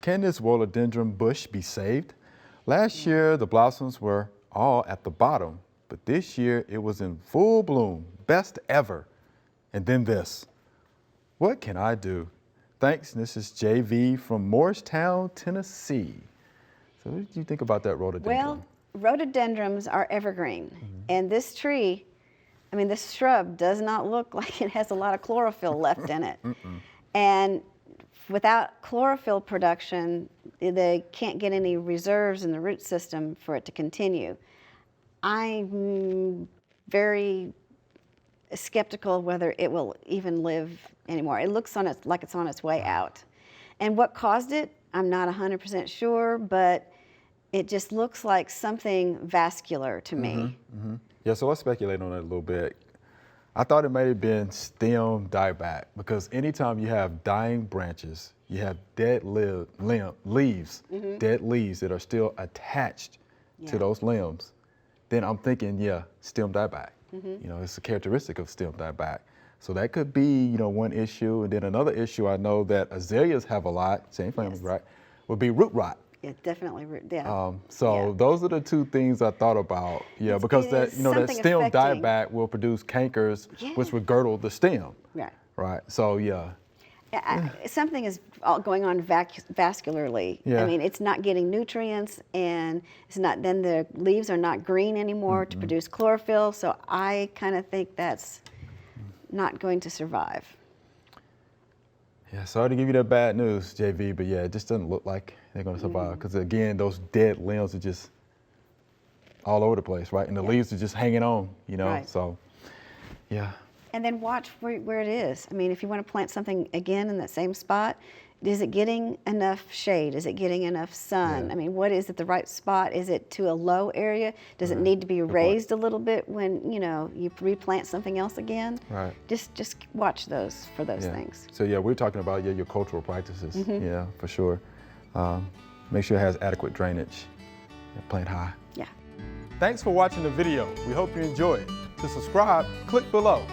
Can this rhododendron bush be saved? Last year, the blossoms were all at the bottom, but this year it was in full bloom, best ever. And then this. What can I do? Thanks, this is JV from Morristown, Tennessee. So what did you think about that rhododendron? Well, rhododendrons are evergreen, and this tree, I mean, this shrub does not look like it has a lot of chlorophyll left in it. And without chlorophyll production, they can't get any reserves in the root system for it to continue. I'm very skeptical whether it will even live anymore. It looks like it's on its way out. And what caused it, I'm not 100% sure, but it just looks like something vascular to me. Yeah, so let's speculate on it a little bit. I thought it might have been stem dieback, because anytime you have dying branches, you have dead leaves, dead leaves that are still attached to those limbs, then I'm thinking, yeah, stem dieback. You know, it's a characteristic of stem dieback. So that could be, you know, one issue. And then another issue I know that azaleas have a lot, same family, right, would be root rot. Yeah, definitely. Those are the two things I thought about. Yeah, because that, you know, that stem dieback will produce cankers, which would girdle the stem. Right. Right. So yeah. Something is going on vascularly. Yeah. I mean, it's not getting nutrients, and it's not. Then the leaves are not green anymore to produce chlorophyll. So I kind of think that's not going to survive. Yeah, sorry to give you that bad news, JV, but yeah, it just doesn't look like they're going to survive, because again, those dead limbs are just all over the place, right? And the leaves are just hanging on, you know. So yeah. And then watch where it is. I mean, if you want to plant something again in that same spot, is it getting enough shade? Is it getting enough sun? I mean, what is it the right spot? Is it to a low area? Does it need to be raised a little bit when, you know, you replant something else again? Right. Just watch those for those things. So yeah, we're talking about your cultural practices. Yeah, for sure. Make sure it has adequate drainage. Plant high. Yeah. Thanks for watching the video. We hope you enjoyed. To subscribe, click below.